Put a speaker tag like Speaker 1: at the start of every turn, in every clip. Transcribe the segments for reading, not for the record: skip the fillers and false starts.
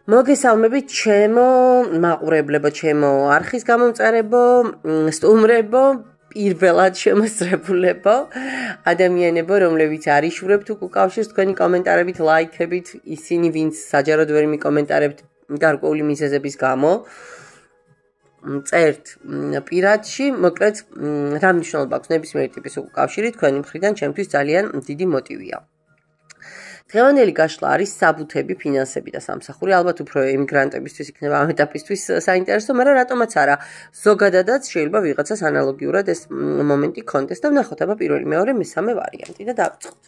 Speaker 1: მოგესალმებით ჩემო მაყურებლებო, ჩემო არხის გამომწერებო, სტუმრებო, პირველად შემოსწრებულებო, ადამიანებო, რომლებიც არიშურებთ უკავშირს თქვენი კომენტარებით, ლაიქებით, ისინი ვინც საჯაროდ ვერ მიკომენტარებთ გარკვეული მიზეზების გამო. წერთ პირადში, მოკლედ რა მნიშვნელობა აქვს ნებისმიერი ტიპის უკავშირი თქვენი მხრიდან ჩემთვის ძალიან დიდი მოტივია. დღევანდელი გაშლა არის საბუთები, ფინანსები და სამსახური. ალბათ უფრო ემიგრანტებისთვის იქნება ამ ეტაპისთვის საინტერესო, მაგრამ რატომაც არა, ზოგადადაც შეიძლება ვიღაცას ანალოგიურად ეს მომენტი კონდეს და ვნახოთ აბა პირველი, მეორე, მესამე ვარიანტი და დავიწყოთ.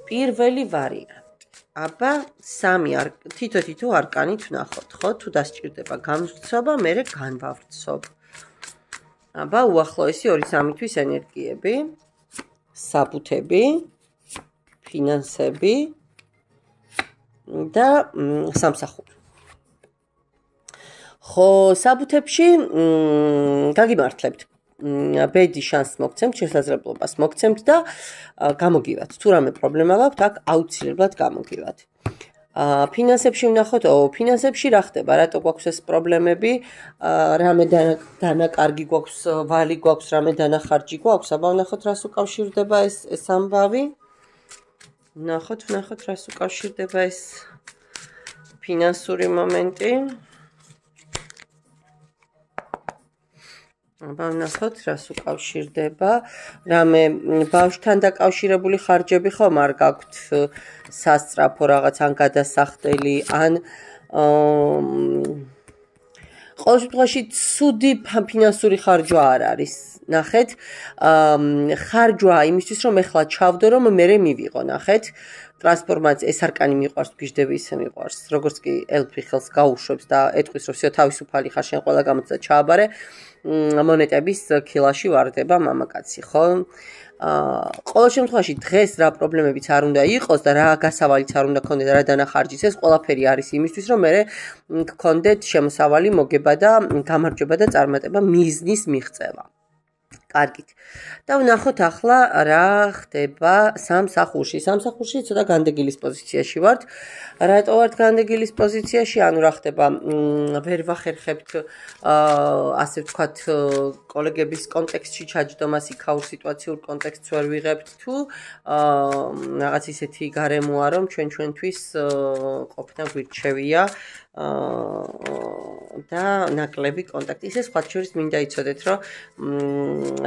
Speaker 1: პირველი ვარიანტი. აბა სამი თითო არკანით ვნახოთ, ხო? თუ დასჭირდება გამვრცობა, მერე განვავრცობ. აბა უახლოესი 2-3 თვის ენერგიები, საბუთები, ფინანსები და სამსახური. ხო, საბუთებში გაგიმართლებთ. ბედი შანსს მოგცემთ, შესაძლებლობას მოგცემთ და გამოგივათ. თუ რამე პრობლემა გაქვთ, აქ აუცილებლად გამოგივათ. ფინანსებში ვნახოთ, ფინანსებში რა ხდება, რატო გვაქვს ეს პრობლემები, რამე დანაკარგი გვაქვს, ვალი გვაქვს, რამე დანახარჯი გვაქვს, აბა ვნახოთ რას უკავშირდება ეს ამბავი. ვნახოთ რას უკავშირდება ეს ფინანსური მომენტი. აბა ვნახოთ რას უკავშირდება, რამე ბავშვთან დაკავშირებული ხარჯები ხომ არ გაქვთ სასწრაფო რაღაც ან გადასახდელი ან ყოველ შემთხვევაში ცუდი ფინანსური ხარჯვა არ არის. ნახეთ, ხარჯვა იმისთვის რომ ეხლა ჩავდო რომ მერე მივიღო, ნახეთ. ტრანსფორმაცია ეს არკანი მიყვარს, გიждები ისე მიყვარს, როგორც კი ელფი ხელს გაუშვებს და ეტყვის რომ всё თავისუფალი ხარ, შენ ყველა გამოცა ჩააბარე, მონეტების ქილაში ვარდება მამაკაცი, ხო? ყოველ შემთხვევაში დღეს რა პრობლემებიც არ უნდა იყოს და რა გასავალიც არ უნდა გქონდეთ, რა დანახარჯიც, ეს ყველაფერი არის იმისთვის, რომ მერე გქონდეთ შემოსავალი, მოგება და გამარჯვება და წარმატება მიზნის მიღწევა. კარგით. და ვნახოთ ახლა რა ხდება სამსახურში. სამსახურში ცოტა განდეგილის პოზიციაში ვართ. რატო ვართ განდეგილის პოზიციაში? ანუ რა ხდება, ვერ ვახერხებთ ასე ვთქვათ, კოლეგების კონტექსტში ჩაჯდომას, იქაურ სიტუაციურ კონტექსტს ვერ ვიღებთ თუ რაღაც ისეთი გარემოა, რომ ჩვენთვის ყოფნა გვირჩევია და ნაკლები კონტაქტი. ისე სხვა შორის მინდა იცოდეთ, რომ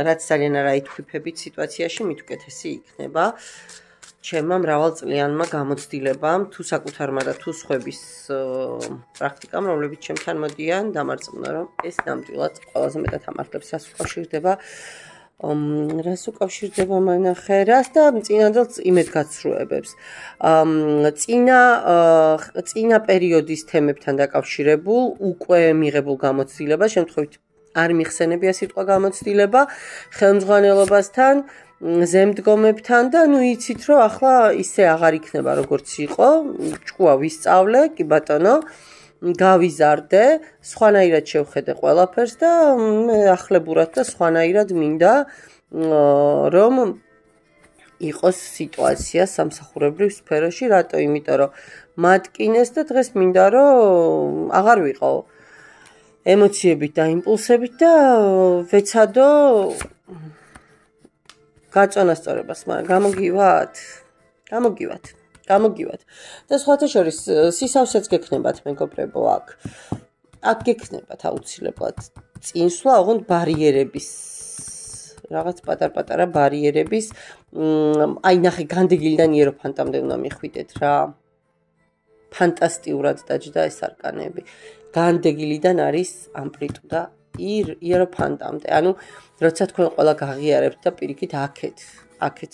Speaker 1: რაც ძალიან არა ითქვიფებით სიტუაციაში, მით უკეთესი იქნება ჩემმა მრავალწლიანმა გამოცდილებამ, თუ საკუთარმა და თუ სხვების პრაქტიკამ, რომლებიც ჩემთან მოდიან, დამარწმუნა, რომ ეს ნამდვილად ყველაზე მეტად ამართლებს რას უკავშირდება მანახე რას და წინანდელს იმედგაცრუებებს. წინა პერიოდის თემებთან დაკავშირებულ უკვე მიღებულ გამოცდილებას, შემთხვევით არ მიხსენებია სიტყვა გამოცდილება, ხელმძღვანელობასთან, ზემდგომებთან და ნუ იცით რომ ახლა ისე აღარ იქნება როგორც იყო, ჭკუა ვისწავლე, კი ბატონო, გავიზარდე, სხვანაირად შევხედე ყველაფერს და ახლებურად და სხვანაირად მინდა რომ იყოს სიტუაცია სამსახურებრივ სფეროში, რატო? იმიტომ რომ მატკინეს და დღეს მინდა რომ აღარ ვიყო ემოციებით და იმპულსებით და ვეცადო გაწონასწორებას, მაგრამ გამოგივათ. და სხვათა შორის სისავსეც გექნებათ მეგობრებო აქ. აქ გექნებათ აუცილებლად წინსვლა, ოღონდ ბარიერების რაღაც პატარ-პატარა ბარიერების, აი ნახე განდეგილიდან იეროფანტამდე უნდა მიხვიდეთ რა. ფანტასტიურად დაჯდა ეს არკანები. განდეგილიდან არის ამპლიტუდა იეროფანტამდე. ანუ როცა თქვენ ყველა გაღიარებთ და პირიქით აქეთ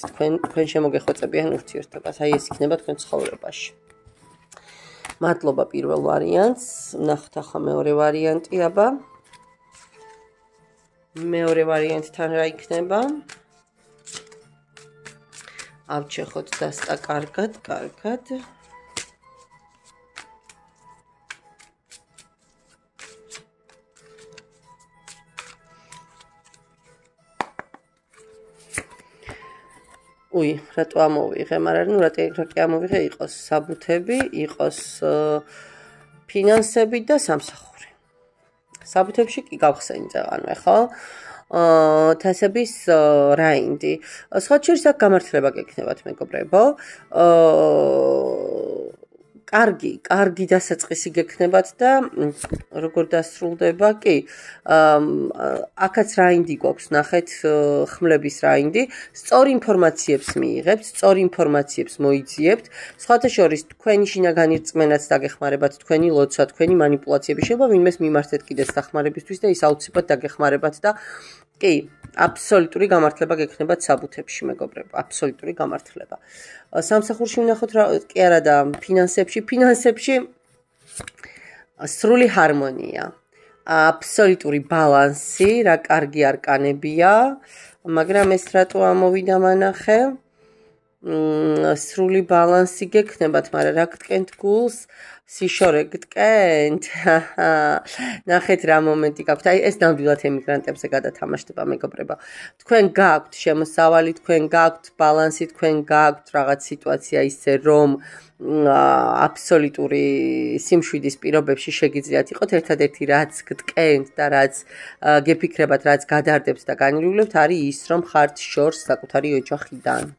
Speaker 1: თქვენ შემოგეხოცებიან ურთიერთობას. აი ეს იქნება თქვენ ცხოვრებაში. მადლობა პირველ ვარიანტს. ვნახოთ ახლა მეორე ვარიანტი, აბა. მეორე ვარიანტთან რა იქნება? ავჩეხოთ დასტა კარგად. უი, რატო ამოვიღე, მაგრამ ნუ რატი ამოვიღე, იყოს საბუთები, იყოს ფინანსები და სამსახური. საბუთებში კი გავხსენით ანუ ხო? თასების რაინდი. სხვა შორის აქ გამართლება გექნებათ მეგობრებო. კარგი დასაწყისი გექნებათ და როგორ დასრულდება, კი. აქაც რაინდი გვაქვს, ნახეთ, ხმლების რაინდი. სწორ ინფორმაციებს მიიღებთ, სწორ ინფორმაციებს მოიძიებთ. სხვათა შორის თქვენი შინაგანი რწმენაც დაგეხმარებათ, თქვენი ლოცვა, თქვენი манипуляციები შეიძლება ვინმეს მიმართეთ კიდეც დახმარებისთვის და ის აუცილებლად დაგეხმარებათ და კი, აბსოლუტური გამართლება გექნებათ საბუთებში, მეგობრებო, აბსოლუტური გამართლება. სამსახურში ვნახოთ რა, კი არა და ფინანსებში სრული ჰარმონია, აბსოლუტური ბალანსი, რა კარგი არკანებია, მაგრამ ეს რატო ამოვიდა მანახე? სრული ბალანსი გექნებათ, მაგრამ რა გტკენთ გულს? სიშორე გტკენთ? ნახეთ რა მომენტი გაქვთ. აი ეს ნამდვილად ემიგრანტებზე გადათამაშდება, მეგობრებო. თქვენ გაქვთ შემოსავალი, თქვენ გაქვთ ბალანსი, თქვენ გაქვთ რაღაც სიტუაცია ისე რომ აბსოლუტური სიმშვიდის პირობებში შეგიძლიათ იყოთ ერთადერთი რაც გტკენთ და რაც გეფიქრებათ, რაც გადარდებთ და განვივლევთ არის ის რომ ხართ შორს საკუთარი ოჯახიდან.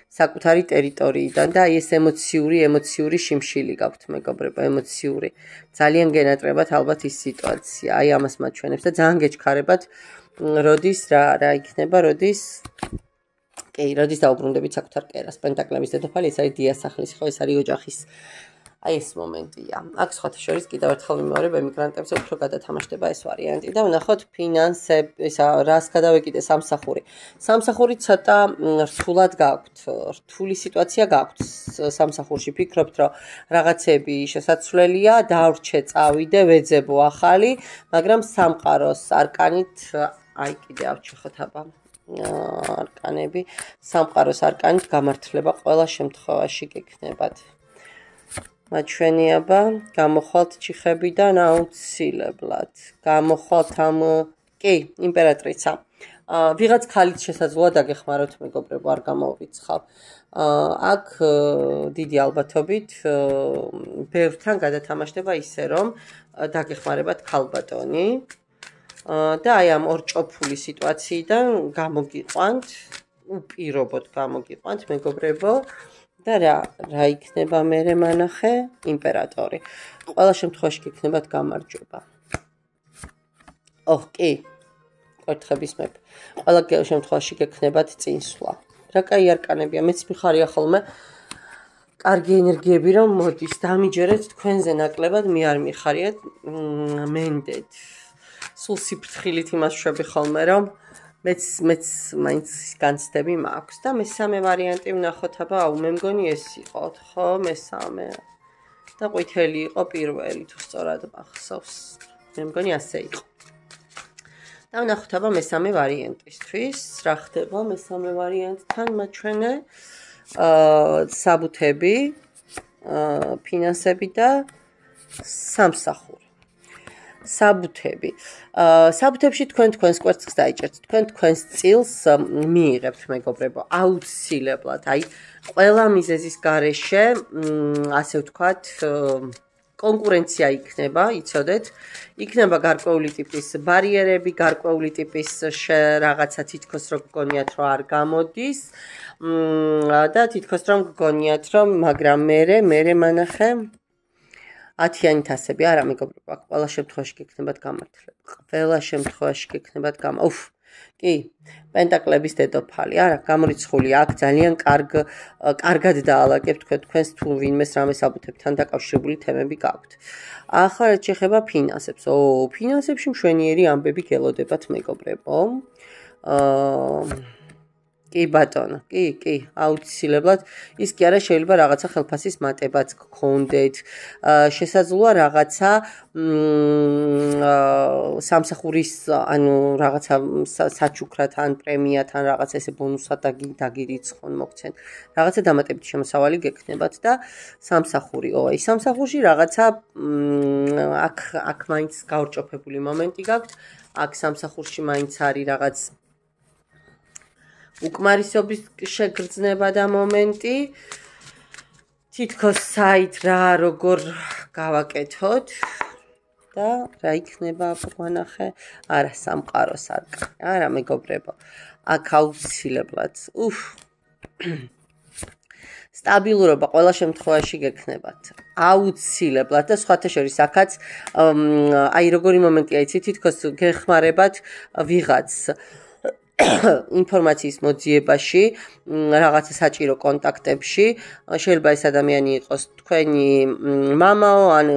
Speaker 1: საკუთარი ტერიტორიიდან და აი ეს ემოციური შიმშილი გაქვთ მეგობრებო, ემოციური. ძალიან გენატრებათ ალბათ ის სიტუაცია. აი ამას მაჩვენებს და ძალიან გეჩქარებათ, როდის რა იქნება, როდის დაუბრუნდებით საკუთარ კერას. პენტაკლების დედოფალი ეს არის დიასახლის, ხო, ეს არის ოჯახის. აი ეს მომენტია. აქ სხვათა შორის კიდევ ერთხელ ვიმეორებ, ემიგრანტებზე უფრო გადათამაშდება ეს ვარიანტი და ვნახოთ ფინანსები, რას გადავეკიდე სამსახური. სამსახური ცოტა რთულად გაქვთ, რთული სიტუაცია გაქვთ სამსახურში. ფიქრობთ, რომ რაღაცები შესაძლებელია, დავრჩე, წავიდე, ვეძებო ახალი, მაგრამ სამყაროს არკანით, აი კიდე ავჩეხოთ აბა. არკანები, სამყაროს არკანით გამართლება ყველა შემთხვევაში გექნებათ. მაჩვენიება, გამოხვალთ ჩიხებიდან აუცილებლად. გამოხვალთ ამ, კი, იმპერატრიცა. ვიღაც ქალით შესაძლოა დაგეხმაროთ, მეგობრებო, არ გამოურიცხავ. აქ დიდი ალბათობით ბევრთან გადათამაშდება ისე, რომ დაგეხმარებათ ქალბატონი. და აი ამ ორჭოფული სიტუაციიდან გამოგიყვანთ, უპირობოდ გამოგიყვანთ, მეგობრებო. და რა იქნება მერე მანახე? იმპერატორი. ყველა შემთხვევაში გექნებათ გამარჯვება. კი. კვერთხების მეფე. ყველა შემთხვევაში გექნებათ წინსვლა. რა კაი არკანებია, მეც მიხარია ხოლმე. კარგი ენერგიები რომ მოდის, დამიჯერეთ თქვენზე ნაკლებად, მე არ მიხარიათ, მენდეთ. სულ სიფრთხილით იმას შვები ხოლმე, რომ მეც მაინც განცდები მაქვს და მესამე ვარიანტი ვნახოთ, აბა, მე მგონი ეს იყო, ხო, მესამე. და ყვითელი იყო პირველი, თუ სწორად მახსოვს. მე მგონი ასე იყო. და ვნახოთ, აბა, მესამე ვარიანტისთვის, რა ხდება მესამე ვარიანტთან მაჩვენე? საბუთები, ფინანსები და სამსახური. საბუთები. საბუთებში თქვენს კვერცხს დაიჭერთ, თქვენს წილს მიიღებთ, მეგობრებო, აუცილებლად. აი, ყველა მიზეზის გარეშე, ასე ვთქვათ, კონკურენცია იქნება, იცოდეთ, იქნება გარკვეული ტიპის ბარიერები, გარკვეული ტიპის რაღაცა თითქოს რომ გგონიათ, რომ არ გამოდის და თითქოს რომ გგონიათ, რომ მაგრამ მერე მანახე 10-იანი თასები, არა მეგობრებო, აქ ყველა შემთხვევაში გექნებათ გამართლება. ყველა შემთხვევაში გექნებათ კი, პენტაკლების დედოფალი, არა, გამორიცხული აქ ძალიან კარგად დაალაგებთ თქვენს თუ ვინმეს რამე საბუთებთან დაკავშირებული თემები გაქვთ. ახლა რაც შეეხება ფინანსებს. ფინანსებში მშვენიერი ამბები გელოდებათ, მეგობრებო. კი ბატონო, კი, აუცილებლად. ის კი არა შეიძლება რაღაცა ხელფასის მატებაც გქონდეთ. შესაძლოა რაღაცა სამსახურის, ანუ რაღაცა საჩუქრად ან პრემიათ ან რაღაცა ესე ბონუსად დაგირიცხონ მოგცენ. რაღაცა დამატებითი შემოსავალი გექნებათ და სამსახური. აი სამსახურში რაღაცა აქ მაინც გაურჭოფებული მომენტი გაქვთ. აქ სამსახურში მაინც არის რაღაც უკმარისობის შეგრძნება და მომენტი. თითქოს საით რა როგორ გავაკეთოთ და რა იქნება გვანახე. არა, სამყაროს არკანი. არა, მეგობრებო. აქ აუცილებლად. სტაბილურობა ყველა შემთხვევაში გექნებათ. აუცილებლად და სხვათა შორის აქაც აი როგორი მომენტია, იცი, თითქოს გეხმარებათ ვიღაც ინფორმაციის მოძიებაში, რაღაცა საჭირო კონტაქტებში, შეიძლება ეს ადამიანი იყოს თქვენი მამაო, ან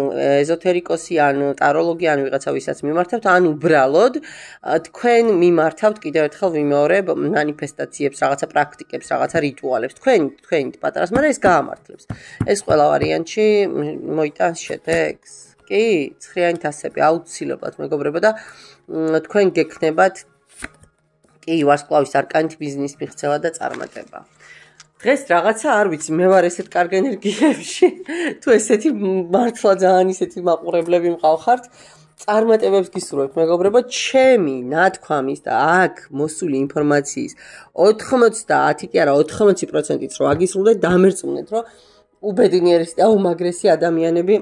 Speaker 1: ეზოთერიკოსი, ან ტაროლოგი, ან ვიღაცა ვისაც მიმართავთ, ან უბრალოდ თქვენ მიმართავთ კიდევ ერთხელ ვიმეორებ მანიფესტაციებს, რაღაცა პრაქტიკებს, რაღაცა რიტუალებს, თქვენით პატარას, მაგრამ ეს გაამართლებს. ეს ყველა ვარიანტში მოიტანს შედეგს. კი, ცხრიანით ასები აუცილებლად მეგობრებო და თქვენ გექნებათ კი, ვარსკვლავის არკანით ბიზნეს მიღწევა და წარმატება. დღეს რაღაცა არ ვიცი, მე ვარ ესეთ კარგ ენერგიებში, თუ ესეთი მართლა ძალიან ისეთი მაყურებლები მყავხართ, წარმატებებს გისურვებთ, მეგობრებო, ჩემი ნათქვამის და აქ მოსული ინფორმაციის 90 კი არა 80%-იც რო აგისრულეთ, დამერწმუნეთ, რომ უბედნიერის და უმაგრესი ადამიანები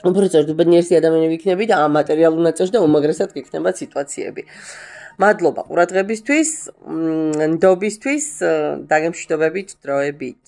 Speaker 1: უბრალოდ უბედნიერის ადამიანები იქნება და ამ მატერიალურ ნაწილში და უმაგრესად გიქნება სიტუაციები. მადლობა ყურადღებისთვის, ნდობისთვის, დაგემშვიდობებით დროებით.